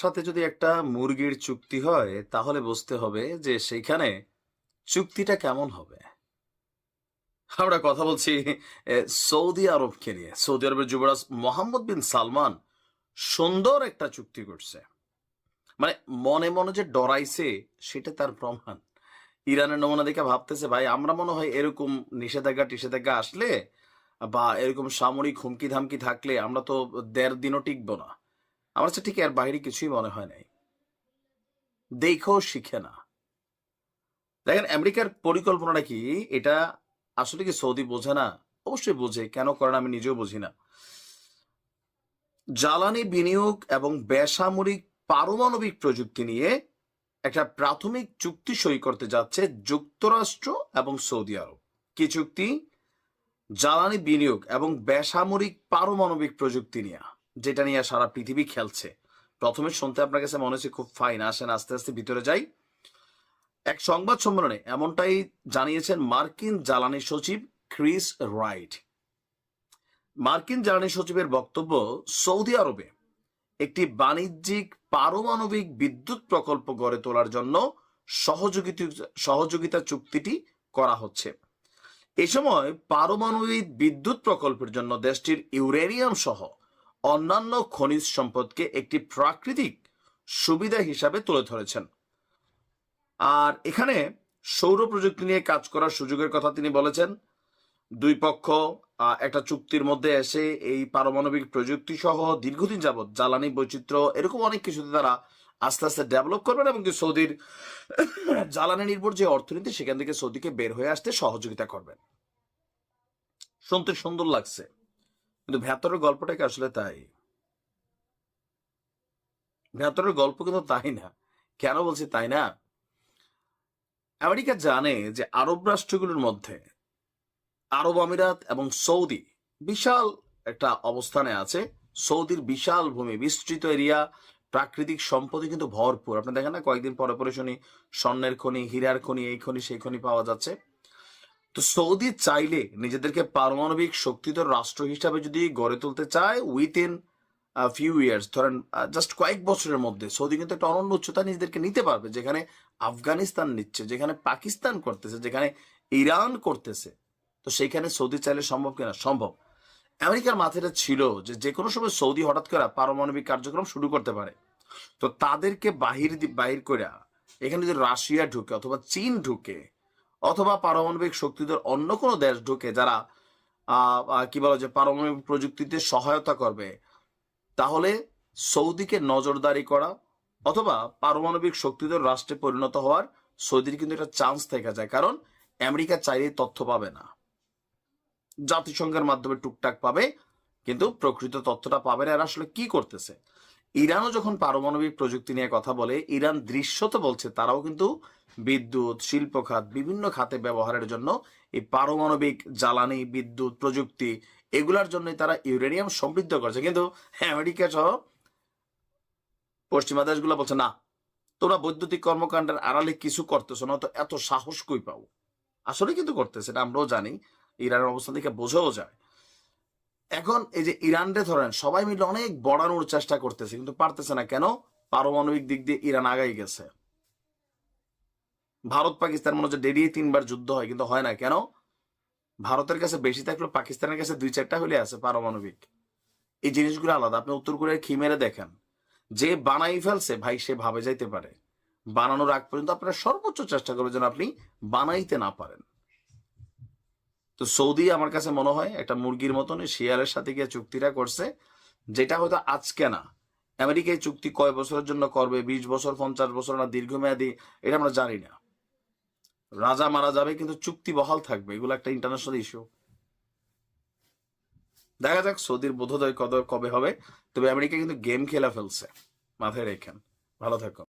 সাথে যদি একটা মুরগির চুক্তি হয় তাহলে বুঝতে হবে যে সেইখানে চুক্তিটা কেমন হবে। আমরা কথা বলছি এ, সৌদি আরবকে নিয়ে। সৌদি আরবের যুবরাজ মোহাম্মদ বিন সালমান সুন্দর একটা চুক্তি করছে। মানে মনে মনে যে ডরাইছে সেটা তার প্রমাণ। ইরানের নমুনা দেখে ভাবতেছে ভাই আমরা মনে হয় এরকম নিষেধাজ্ঞা টিষেধাজ্ঞা আসলে বা এরকম সামরিক হুমকি ধামকি থাকলে আমরা তো 1.5 দিনও টিকবো না। আমার কাছে ঠিক এর বাইরে কিছুই মনে হয় নাই। দেখো শিখে না। দেখেন আমেরিকার পরিকল্পনাটা কি, এটা আসলে কি সৌদি বোঝে না? অবশ্যই বোঝে, কেন করে না আমি নিজেও বুঝি না। জ্বালানি বিনিয়োগ এবং বেসামরিক পারমাণবিক প্রযুক্তি নিয়ে একটা প্রাথমিক চুক্তি সই করতে যাচ্ছে যুক্তরাষ্ট্র এবং সৌদি আরব। কি চুক্তি? জ্বালানি বিনিয়োগ এবং বেসামরিক পারমাণবিক প্রযুক্তি নিয়ে, যেটা নিয়ে সারা পৃথিবী খেলছে। প্রথমে শুনতে আপনার কাছে মনে হচ্ছে খুব ফাইন, আসেন আস্তে আস্তে ভিতরে যাই। এক সংবাদ সম্মেলনে এমনটাই জানিয়েছেন মার্কিন জ্বালানি সচিব ক্রিস রাইট। মার্কিন জ্বালানি সচিবের বক্তব্য, সৌদি আরবে একটি বাণিজ্যিক পারমাণবিক বিদ্যুৎ প্রকল্প গড়ে তোলার জন্য সহযোগিতা চুক্তিটি করা হচ্ছে। এ সময় পারমাণবিক বিদ্যুৎ প্রকল্পের জন্য দেশটির ইউরেনিয়াম সহ অন্যান্য খনিজ সম্পদকে একটি প্রাকৃতিক সুবিধা হিসাবে তুলে ধরেছেন। আর এখানে সৌর প্রযুক্তি নিয়ে কাজ করার সুযোগের কথা তিনি বলেছেন। দুই পক্ষ একটা চুক্তির মধ্যে এসে এই পারমাণবিক প্রযুক্তি সহ দীর্ঘদিন যাবৎ জ্বালানি বৈচিত্র্য এরকম অনেক কিছুতে তারা আস্তে আস্তে ডেভেলপ করবেন এবং সৌদির জ্বালানি নির্ভর যে অর্থনীতি সেখান থেকে সৌদিকে বের হয়ে আসতে সহযোগিতা করবেন। শুনতে সুন্দর লাগছে, কিন্তু ভেতরের গল্পটা কি আসলে তাই? ভেতরের গল্প কিন্তু তাই না। কেন বলছি তাই না? আমেরিকা জানে যে আরব রাষ্ট্রগুলোর মধ্যে আরব আমিরাত এবং সৌদি বিশাল একটা অবস্থানে আছে। সৌদির বিশাল ভূমি, বিস্তৃত এরিয়া, প্রাকৃতিক সম্পদে কিন্তু ভরপুর। আপনি দেখেন না কয়েকদিন পরে পরে শুনি স্বর্ণের খনি, হীরার খনি, এই খনি সেই খনি পাওয়া যাচ্ছে। তো সৌদি চাইলে নিজেদেরকে পারমাণবিক শক্তিধর রাষ্ট্র হিসাবে যদি গড়ে তুলতে চায় উইথিন ফিউ ইয়ার্স, ধরেন জাস্ট কয়েক বছরের মধ্যে সৌদি কিন্তু একটা অনন্য উচ্চতা নিজেদেরকে নিতে পারবে, যেখানে আফগানিস্তান নিচ্ছে, যেখানে পাকিস্তান করতেছে, যেখানে ইরান করতেছে। তো সেইখানে সৌদি চাইলে সম্ভব কিনা? সম্ভব। আমেরিকার মাথাটা ছিল যে যে কোনো সময় সৌদি হঠাৎ করে পারমাণবিক কার্যক্রম শুরু করতে পারে। তো তাদেরকে বাহির করে এখানে যদি রাশিয়া ঢুকে অথবা চীন ঢুকে অথবা পারমাণবিক শক্তিধর অন্য কোনো দেশ ঢুকে যারা কি বলা যায় পারমাণবিক প্রযুক্তিতে সহায়তা করবে, তাহলে সৌদিকে নজরদারি করা অথবা পারমাণবিক শক্তিধর রাষ্ট্রে পরিণত হওয়ার সৌদির কিন্তু একটা চান্স থেকে যায়। কারণ আমেরিকা চাইলেই তথ্য পাবে না, জাতিসংঘের মাধ্যমে টুকটাক পাবে, কিন্তু প্রকৃত তথ্যটা পাবে না এরা আসলে কি করতেছে। ইরানও যখন পারমাণবিক প্রযুক্তি নিয়ে কথা বলে, ইরান দৃশ্যত বলছে তারাও কিন্তু বিদ্যুৎ, শিল্প খাত, বিভিন্ন খাতে ব্যবহারের জন্য এই পারমাণবিক জ্বালানি, বিদ্যুৎ, প্রযুক্তি এগুলার জন্যই তারা ইউরেনিয়াম সমৃদ্ধ করছে। কিন্তু আমেরিকা সহ পশ্চিমা দেশগুলো বলছে না, তোমরা বৈদ্যুতিক কর্মকাণ্ডের আড়ালে কিছু করতেছো না, তো এত সাহস কই পাও? আসলে কিন্তু করতেছে, এটা আমরাও জানি, ইরানের অবস্থা থেকে বোঝাও যায়। এখন এই যে ইরানরে ধরেন সবাই মিলে অনেক বড়ানোর চেষ্টা করতেছে, কিন্তু পারতেছে না। কেন? পারমাণবিক দিক দিয়ে ইরান আগাই গেছে। ভারত পাকিস্তান মনে হচ্ছে দেরিয়ে 3বার যুদ্ধ হয়, কিন্তু হয় না। কেন? ভারতের কাছে বেশি থাকলেও পাকিস্তানের কাছে 2-4টা হলে আছে পারমাণবিক। এই জিনিসগুলো আলাদা। আপনি উত্তর কোরিয়ার খিমেরে দেখেন, যে বানাই ফেলছে ভাই সে ভাবে যাইতে পারে। বানানোর আগ পর্যন্ত আপনারা সর্বোচ্চ চেষ্টা করবেন যেন আপনি বানাইতে না পারেন। তো সৌদি আমার কাছে মনে হয় একটা মুরগির মতন শিয়ালের সাথে গিয়ে চুক্তিটা করছে, যেটা হয়তো আজকে না। আমেরিকা এই চুক্তি কয় বছরের জন্য করবে, 20 বছর, 50 বছর না দীর্ঘমেয়াদী, এটা আমরা জানি না। রাজা মারা যাবে কিন্তু চুক্তি বহাল থাকবে, এগুলো একটা ইন্টারন্যাশনাল ইস্যু। দেখা যাক সৌদির বোধোদয় কবে হবে। তবে আমেরিকা কিন্তু গেম খেলা ফেলছে, মাথায় রেখেন। ভালো থাকুন।